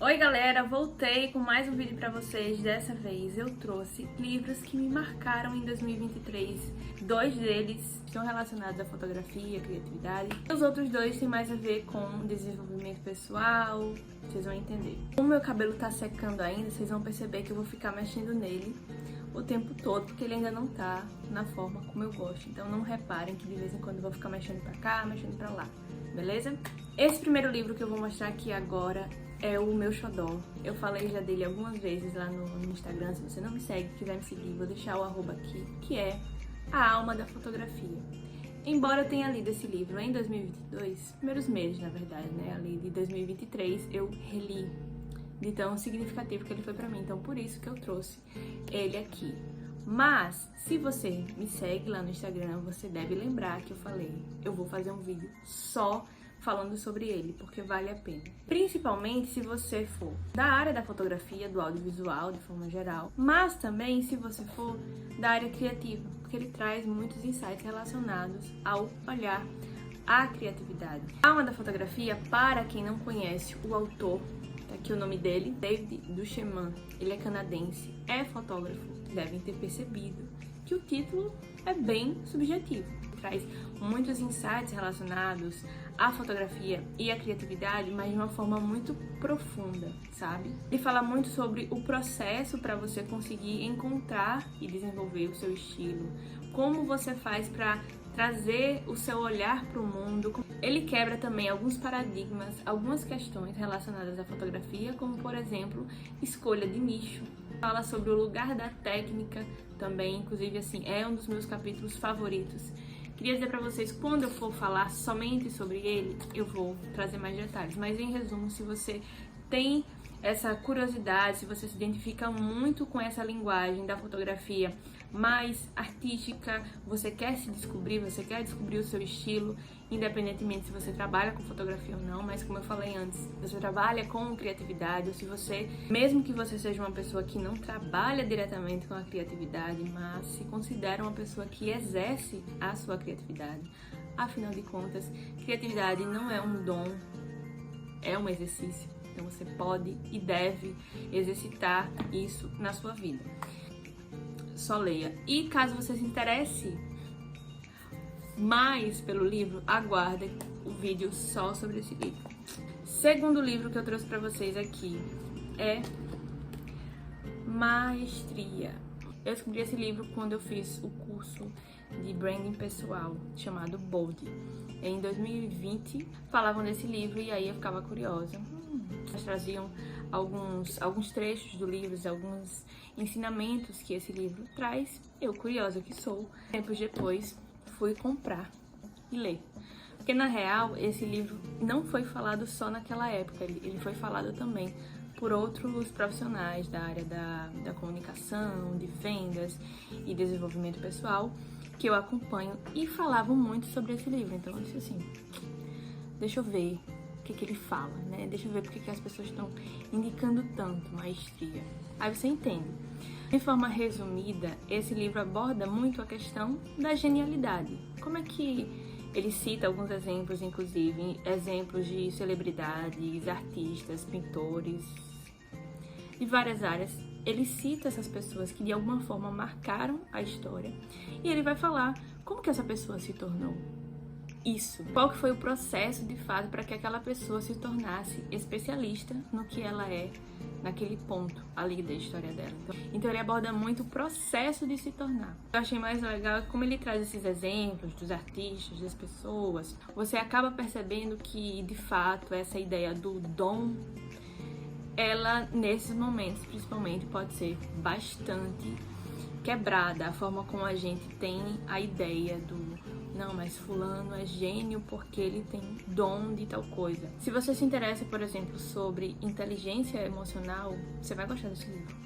Oi galera, voltei com mais um vídeo pra vocês. Dessa vez eu trouxe livros que me marcaram em 2023. Dois deles estão relacionados à fotografia, criatividade. Os outros dois têm mais a ver com desenvolvimento pessoal, vocês vão entender. Como meu cabelo tá secando ainda, vocês vão perceber que eu vou ficar mexendo nele o tempo todo, porque ele ainda não tá na forma como eu gosto. Então não reparem que de vez em quando eu vou ficar mexendo pra cá, mexendo pra lá, beleza? Esse primeiro livro que eu vou mostrar aqui agora é o meu xodó. Eu falei já dele algumas vezes lá no Instagram. Se você não me segue, quiser me seguir, vou deixar o arroba aqui, que é A Alma da Fotografia. Embora eu tenha lido esse livro em 2022, primeiros meses na verdade, né, ali de 2023, eu reli de tão significativo que ele foi pra mim. Então por isso que eu trouxe ele aqui. Mas, se você me segue lá no Instagram, você deve lembrar que eu falei, eu vou fazer um vídeo só falando sobre ele, porque vale a pena. Principalmente se você for da área da fotografia, do audiovisual, de forma geral, mas também se você for da área criativa, porque ele traz muitos insights relacionados ao olhar a criatividade. A Alma da Fotografia, para quem não conhece o autor, tá aqui o nome dele, David Duchemin, ele é canadense, é fotógrafo, devem ter percebido que o título é bem subjetivo. Traz muitos insights relacionados à fotografia e à criatividade, mas de uma forma muito profunda, sabe? Ele fala muito sobre o processo para você conseguir encontrar e desenvolver o seu estilo, como você faz para trazer o seu olhar para o mundo. Ele quebra também alguns paradigmas, algumas questões relacionadas à fotografia, como por exemplo, escolha de nicho. Fala sobre o lugar da técnica também, inclusive assim, é um dos meus capítulos favoritos. Queria dizer pra vocês, quando eu for falar somente sobre ele, eu vou trazer mais detalhes. Mas em resumo, se você tem essa curiosidade, se você se identifica muito com essa linguagem da fotografia mais artística, você quer se descobrir, você quer descobrir o seu estilo, independentemente se você trabalha com fotografia ou não, mas como eu falei antes, você trabalha com criatividade, ou se você, mesmo que você seja uma pessoa que não trabalha diretamente com a criatividade, mas se considera uma pessoa que exerce a sua criatividade. Afinal de contas, criatividade não é um dom, é um exercício. Então você pode e deve exercitar isso na sua vida. Só leia. E caso você se interesse mais pelo livro, aguarde o vídeo só sobre esse livro. Segundo livro que eu trouxe pra vocês aqui é Maestria. Eu descobri esse livro quando eu fiz o curso de branding pessoal chamado Bold. Em 2020 falavam desse livro e aí eu ficava curiosa. Eles traziam alguns trechos do livro, alguns ensinamentos que esse livro traz. Eu, curiosa que sou, tempos depois fui comprar e ler. Porque na real esse livro não foi falado só naquela época, ele foi falado também por outros profissionais da área da comunicação, de vendas e desenvolvimento pessoal que eu acompanho e falavam muito sobre esse livro. Então eu disse assim, deixa eu ver o que ele fala, né? Deixa eu ver porque que as pessoas estão indicando tanto Maestria. Aí você entende. De forma resumida, esse livro aborda muito a questão da genialidade. Como é que ele cita alguns exemplos, inclusive exemplos de celebridades, artistas, pintores, de várias áreas. Ele cita essas pessoas que de alguma forma marcaram a história e ele vai falar como que essa pessoa se tornou isso. Qual que foi o processo de fato para que aquela pessoa se tornasse especialista no que ela é naquele ponto ali da história dela. Então ele aborda muito o processo de se tornar. Eu achei mais legal como ele traz esses exemplos dos artistas, das pessoas. Você acaba percebendo que de fato essa ideia do dom, ela nesses momentos principalmente pode ser bastante quebrada. A forma como a gente tem a ideia do não, mas fulano é gênio porque ele tem dom de tal coisa. Se você se interessa, por exemplo, sobre inteligência emocional, você vai gostar desse livro.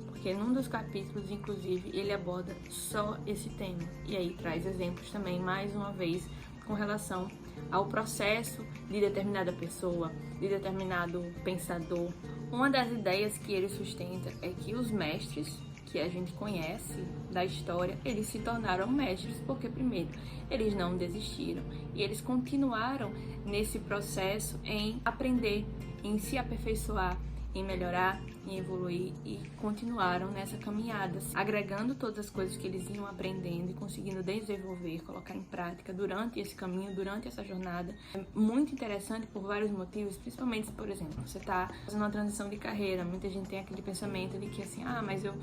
Porque num dos capítulos, inclusive, ele aborda só esse tema. E aí traz exemplos também, mais uma vez, com relação ao processo de determinada pessoa, de determinado pensador. Uma das ideias que ele sustenta é que os mestres que a gente conhece da história, eles se tornaram mestres porque, primeiro, eles não desistiram e eles continuaram nesse processo em aprender, em se aperfeiçoar, em melhorar, em evoluir e continuaram nessa caminhada, agregando todas as coisas que eles iam aprendendo e conseguindo desenvolver, colocar em prática durante esse caminho, durante essa jornada. É muito interessante por vários motivos, principalmente se, por exemplo, você está fazendo uma transição de carreira. Muita gente tem aquele pensamento de que assim, mas eu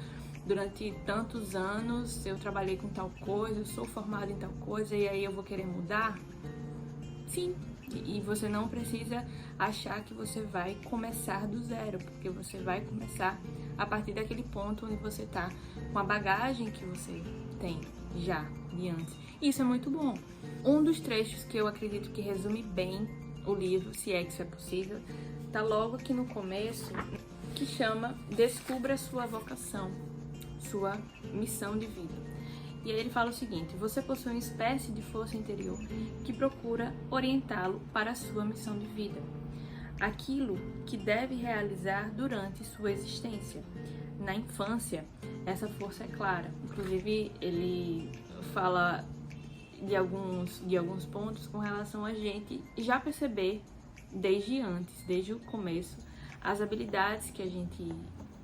durante tantos anos eu trabalhei com tal coisa, eu sou formado em tal coisa e aí eu vou querer mudar? Sim. E você não precisa achar que você vai começar do zero, porque você vai começar a partir daquele ponto onde você está com a bagagem que você tem já de antes. E isso é muito bom. Um dos trechos que eu acredito que resume bem o livro, se é que isso é possível, tá logo aqui no começo, que chama Descubra sua vocação, sua missão de vida. E aí ele fala o seguinte: você possui uma espécie de força interior que procura orientá-lo para a sua missão de vida, aquilo que deve realizar durante sua existência. Na infância, essa força é clara. Inclusive, ele fala de alguns pontos com relação a gente já perceber desde antes, desde o começo, as habilidades que a gente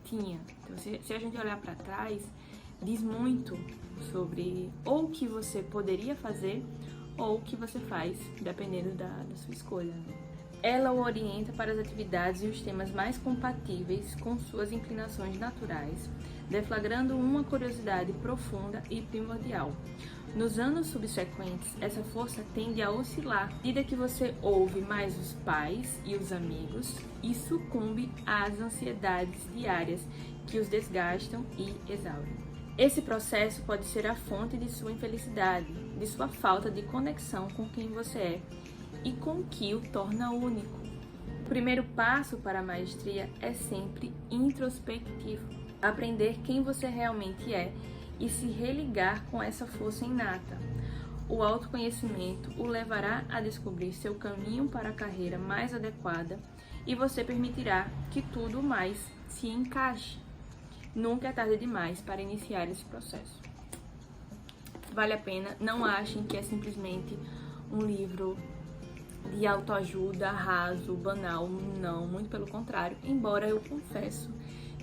tinha. Então, se a gente olhar para trás, diz muito sobre ou o que você poderia fazer ou o que você faz, dependendo da sua escolha, né? Ela o orienta para as atividades e os temas mais compatíveis com suas inclinações naturais, deflagrando uma curiosidade profunda e primordial. Nos anos subsequentes, essa força tende a oscilar, à medida que você ouve mais os pais e os amigos e sucumbe às ansiedades diárias que os desgastam e exaurem. Esse processo pode ser a fonte de sua infelicidade, de sua falta de conexão com quem você é e com o que o torna único. O primeiro passo para a maestria é sempre introspectivo. Aprender quem você realmente é e se religar com essa força inata. O autoconhecimento o levará a descobrir seu caminho para a carreira mais adequada e você permitirá que tudo mais se encaixe. Nunca é tarde demais para iniciar esse processo. Vale a pena, não achem que é simplesmente um livro de autoajuda, raso, banal, não, muito pelo contrário. Embora eu confesso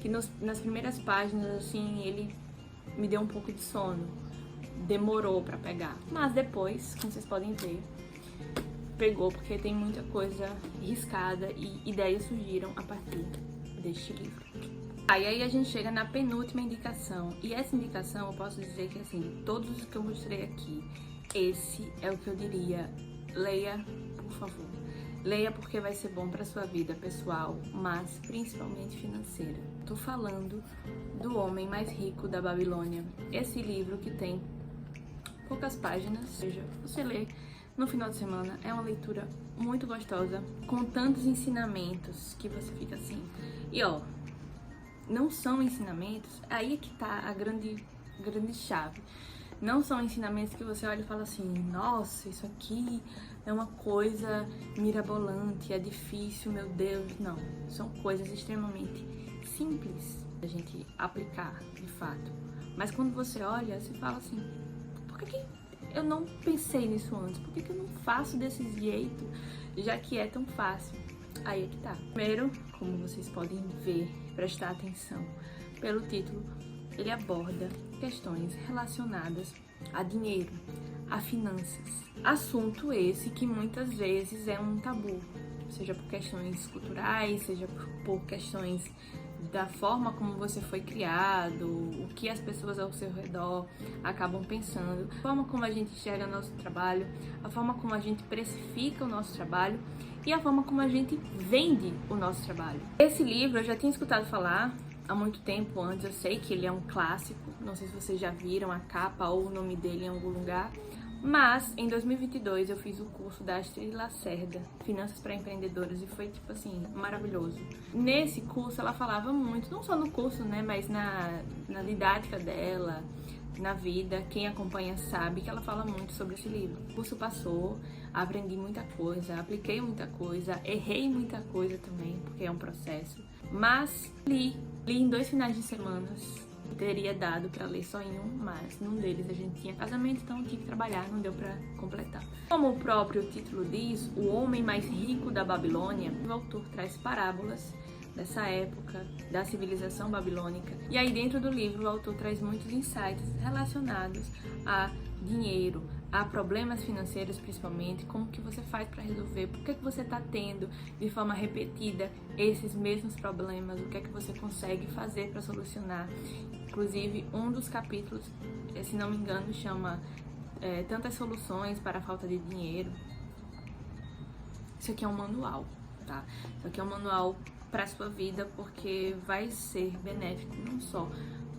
que nas primeiras páginas, assim, ele me deu um pouco de sono, demorou para pegar. Mas depois, como vocês podem ver, pegou, porque tem muita coisa riscada e ideias surgiram a partir deste livro. E aí a gente chega na penúltima indicação, e essa indicação eu posso dizer que, assim, de todos os que eu mostrei aqui, esse é o que eu diria: leia, por favor. Leia porque vai ser bom para sua vida pessoal, mas principalmente financeira. Tô falando do Homem Mais Rico da Babilônia. Esse livro que tem poucas páginas, ou seja, você lê no final de semana, é uma leitura muito gostosa, com tantos ensinamentos que você fica assim. E não são ensinamentos, aí é que tá a grande chave. Não são ensinamentos que você olha e fala assim: nossa, isso aqui é uma coisa mirabolante, é difícil, meu Deus. Não, são coisas extremamente simples da gente aplicar, de fato. Mas quando você olha, você fala assim: por que eu não pensei nisso antes? Por que eu não faço desse jeito, já que é tão fácil? Aí é que tá. Primeiro, como vocês podem ver, prestar atenção pelo título, ele aborda questões relacionadas a dinheiro, a finanças. Assunto esse que muitas vezes é um tabu, seja por questões culturais, seja por questões da forma como você foi criado, o que as pessoas ao seu redor acabam pensando, a forma como a gente enxerga o nosso trabalho, a forma como a gente precifica o nosso trabalho e a forma como a gente vende o nosso trabalho. Esse livro eu já tinha escutado falar há muito tempo antes, eu sei que ele é um clássico, não sei se vocês já viram a capa ou o nome dele em algum lugar, mas em 2022 eu fiz o curso da Astrid Lacerda, Finanças para Empreendedores, e foi tipo assim, maravilhoso. Nesse curso ela falava muito, não só no curso, né, mas na didática dela, na vida, quem acompanha sabe que ela fala muito sobre esse livro. O curso passou, aprendi muita coisa, apliquei muita coisa, errei muita coisa também, porque é um processo, mas li em 2 finais de semana. Teria dado para ler só em um, mas num deles a gente tinha casamento, então eu tive que trabalhar, não deu para completar. Como o próprio título diz, o homem mais rico da Babilônia, o autor traz parábolas dessa época, da civilização babilônica. E aí dentro do livro o autor traz muitos insights relacionados a dinheiro, a problemas financeiros principalmente, como que você faz para resolver, por que você está tendo de forma repetida esses mesmos problemas, o que é que você consegue fazer para solucionar. Inclusive um dos capítulos, se não me engano, chama Tantas Soluções para a Falta de Dinheiro. Isso aqui é um manual, tá? Isso aqui é um manual para a sua vida, porque vai ser benéfico não só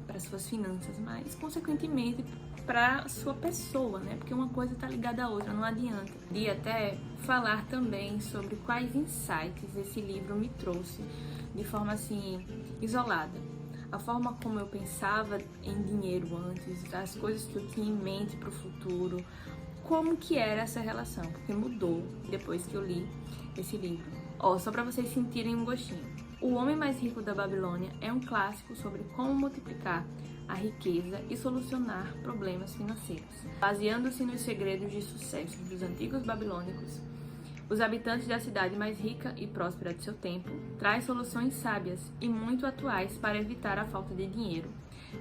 para suas finanças, mas consequentemente para sua pessoa, né? Porque uma coisa está ligada à outra, não adianta. E até falar também sobre quais insights esse livro me trouxe de forma assim isolada. A forma como eu pensava em dinheiro antes, as coisas que eu tinha em mente para o futuro, como que era essa relação, porque mudou depois que eu li esse livro. Só para vocês sentirem um gostinho. O Homem Mais Rico da Babilônia é um clássico sobre como multiplicar a riqueza e solucionar problemas financeiros. Baseando-se nos segredos de sucesso dos antigos babilônicos, os habitantes da cidade mais rica e próspera de seu tempo traz soluções sábias e muito atuais para evitar a falta de dinheiro,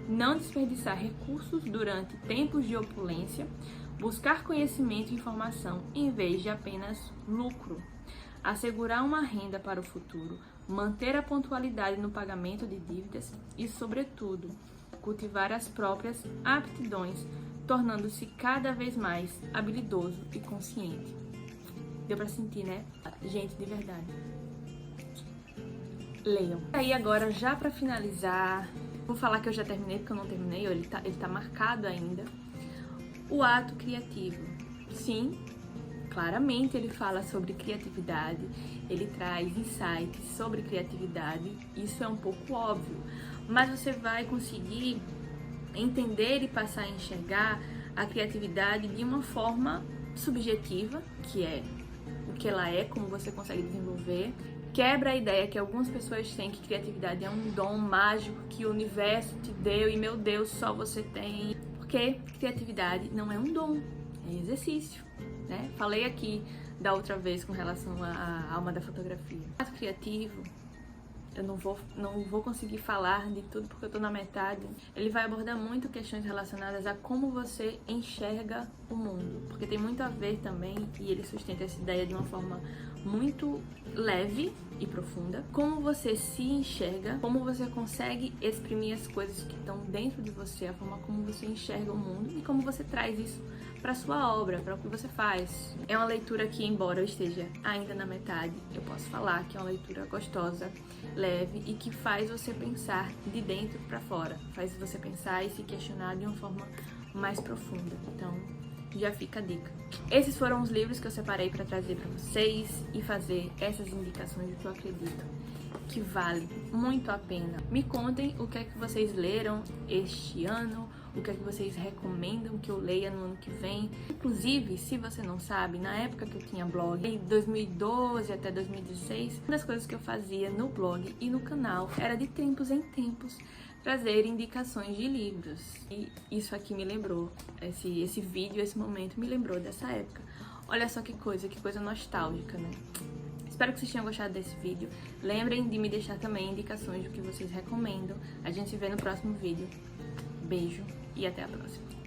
não desperdiçar recursos durante tempos de opulência, buscar conhecimento e informação em vez de apenas lucro, assegurar uma renda para o futuro, manter a pontualidade no pagamento de dívidas e, sobretudo, cultivar as próprias aptidões, tornando-se cada vez mais habilidoso e consciente. Deu pra sentir, né? Gente, de verdade. Leiam. E aí agora, já pra finalizar, vou falar que eu já terminei, porque eu não terminei, ele tá marcado ainda. O ato criativo. Sim, claramente ele fala sobre criatividade, ele traz insights sobre criatividade, isso é um pouco óbvio, mas você vai conseguir entender e passar a enxergar a criatividade de uma forma subjetiva, que é o que ela é, como você consegue desenvolver. Quebra a ideia que algumas pessoas têm que criatividade é um dom mágico que o universo te deu e, meu Deus, só você tem. Porque criatividade não é um dom, é exercício, né? Falei aqui da outra vez com relação à alma da fotografia. O ato criativo, eu não vou conseguir falar de tudo porque eu tô na metade. Ele vai abordar muito questões relacionadas a como você enxerga o mundo, porque tem muito a ver também, e ele sustenta essa ideia de uma forma muito leve e profunda, como você se enxerga, como você consegue exprimir as coisas que estão dentro de você, a forma como você enxerga o mundo e como você traz isso para sua obra, para o que você faz. É uma leitura que, embora eu esteja ainda na metade, eu posso falar que é uma leitura gostosa, leve e que faz você pensar de dentro para fora, faz você pensar e se questionar de uma forma mais profunda. Então, já fica a dica. Esses foram os livros que eu separei para trazer para vocês e fazer essas indicações do que eu acredito que vale muito a pena. Me contem o que é que vocês leram este ano, o que é que vocês recomendam que eu leia no ano que vem. Inclusive, se você não sabe, na época que eu tinha blog, em 2012 até 2016, uma das coisas que eu fazia no blog e no canal era de tempos em tempos trazer indicações de livros. E isso aqui me lembrou, esse vídeo, esse momento me lembrou dessa época. Olha só que coisa nostálgica, né? Espero que vocês tenham gostado desse vídeo. Lembrem de me deixar também indicações do que vocês recomendam. A gente se vê no próximo vídeo. Beijo e até a próxima.